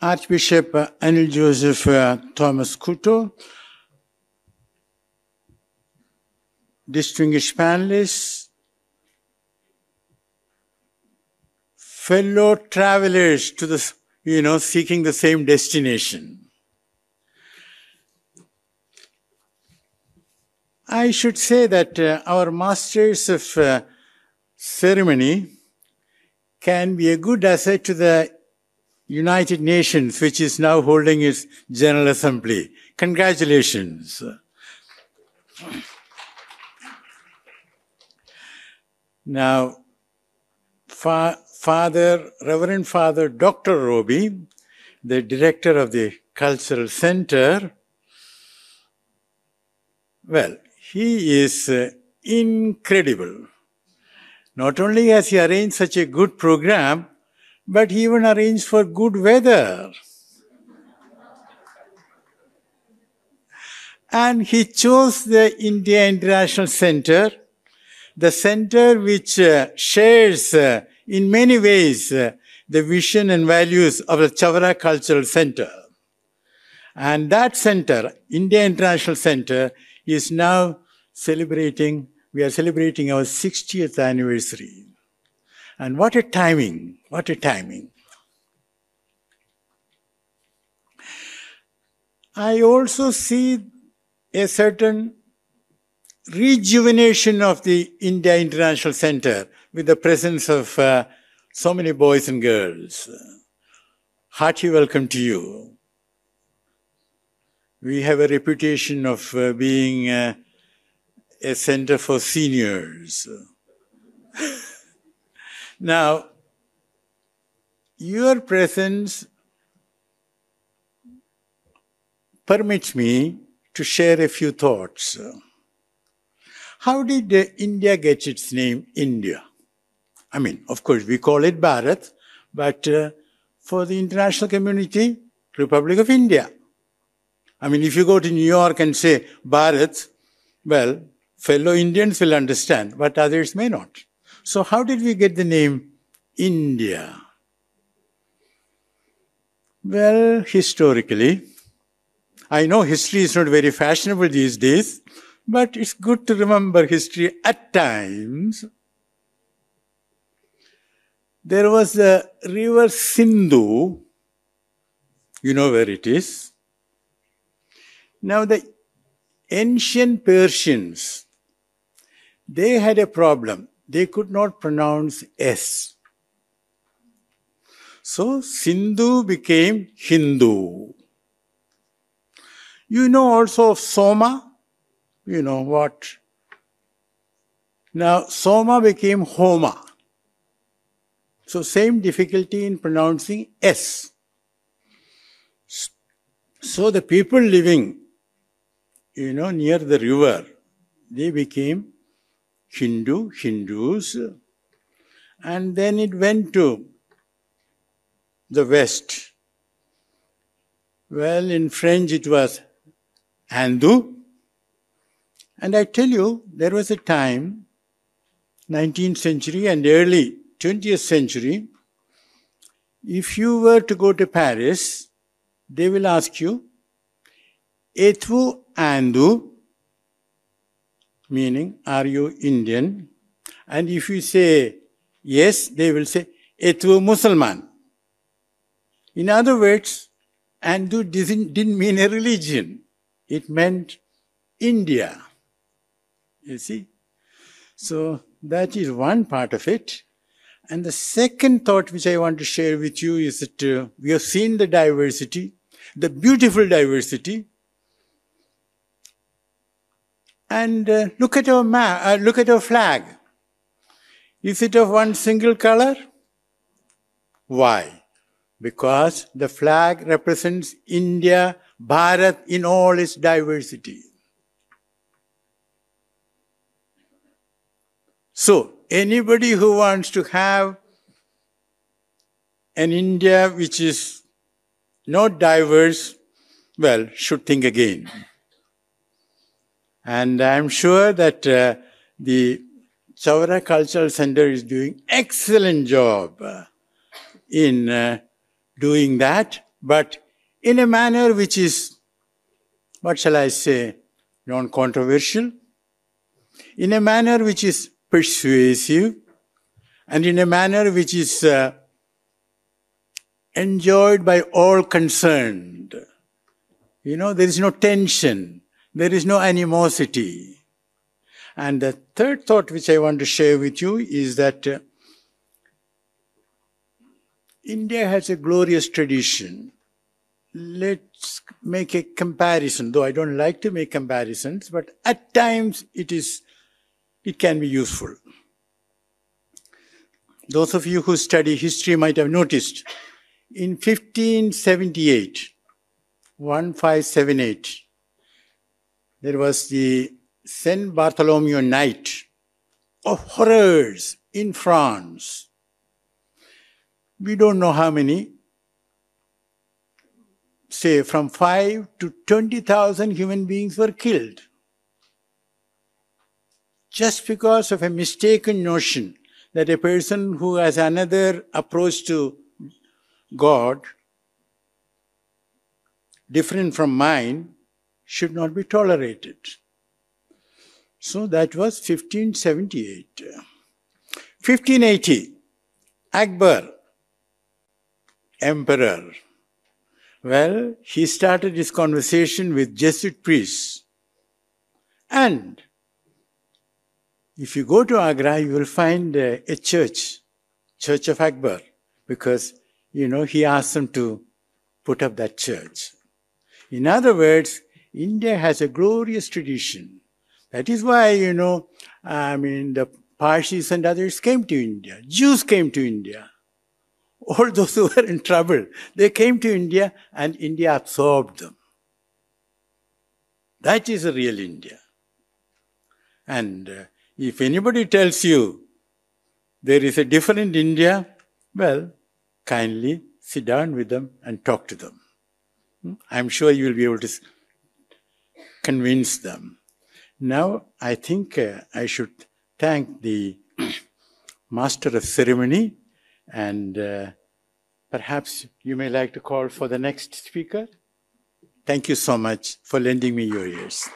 Archbishop Anil Joseph Thomas Kuto, distinguished panelists, fellow travelers to the, seeking the same destination. I should say that our masters of ceremony can be a good asset to the United Nations, which is now holding its General Assembly. Congratulations. Now, Reverend Father Dr. Roby, the director of the Cultural Centre, well, he is incredible. Not only has he arranged such a good program, but he even arranged for good weather. And he chose the India International Centre, the centre which shares in many ways the vision and values of the Chavara Cultural Centre. And that centre, India International Centre, is now we are celebrating our 60th anniversary. And what a timing, what a timing. I also see a certain rejuvenation of the India International Centre with the presence of so many boys and girls. Hearty welcome to you. We have a reputation of being a center for seniors. Now, your presence permits me to share a few thoughts. How did India get its name India? I mean, of course, we call it Bharat, but for the international community, Republic of India. I mean, if you go to New York and say Bharat, well, fellow Indians will understand, but others may not. So how did we get the name India? Well, historically, I know history is not very fashionable these days, but it's good to remember history at times. There was the river Sindhu, you know where it is. Now the ancient Persians, they had a problem. They could not pronounce S. So Sindhu became Hindu. You know also of Soma? You know what? Now Soma became Homa. So same difficulty in pronouncing S. So the people living, near the river, they became Hindus, and then it went to the west. Well, in French it was Hindu. And I tell you, there was a time, 19th century and early 20th century, if you were to go to Paris, they will ask you, Êtes-vous Hindu? Meaning, are you Indian? And if you say yes, they will say, Êtes-vous Musalman? In other words, Hindu didn't mean a religion. It meant India. You see? So that is one part of it. And the second thought which I want to share with you is that we have seen the diversity, the beautiful diversity. And look at our map, look at our flag. Is it of one single color? Why? Because the flag represents India, Bharat in all its diversity. So, anybody who wants to have an India which is not diverse, well, should think again. And I'm sure that the Chavara Cultural Centre is doing excellent job in doing that. but in a manner which is, what shall I say, non-controversial, in a manner which is persuasive, and in a manner which is enjoyed by all concerned. There is no tension, there is no animosity. And the third thought which I want to share with you is that India has a glorious tradition. Let's make a comparison, though I don't like to make comparisons, but at times it can be useful. Those of you who study history might have noticed, in 1578, there was the Saint Bartholomew Night of horrors in France. We don't know how many, say from 5 to 20,000 human beings were killed. Just because of a mistaken notion that a person who has another approach to God, different from mine, should not be tolerated. So that was 1578. 1580, Akbar, emperor. Well, he started his conversation with Jesuit priests. And if you go to Agra, you will find a church, Church of Akbar, because, he asked them to put up that church. In other words, India has a glorious tradition. That is why, the Parsis and others came to India. Jews came to India. All those who were in trouble, they came to India and India absorbed them. That is a real India. And if anybody tells you there is a different India, well, kindly sit down with them and talk to them. I'm sure you will be able to convince them. Now, I think I should thank the Master of Ceremony, and perhaps you may like to call for the next speaker. Thank you so much for lending me your ears.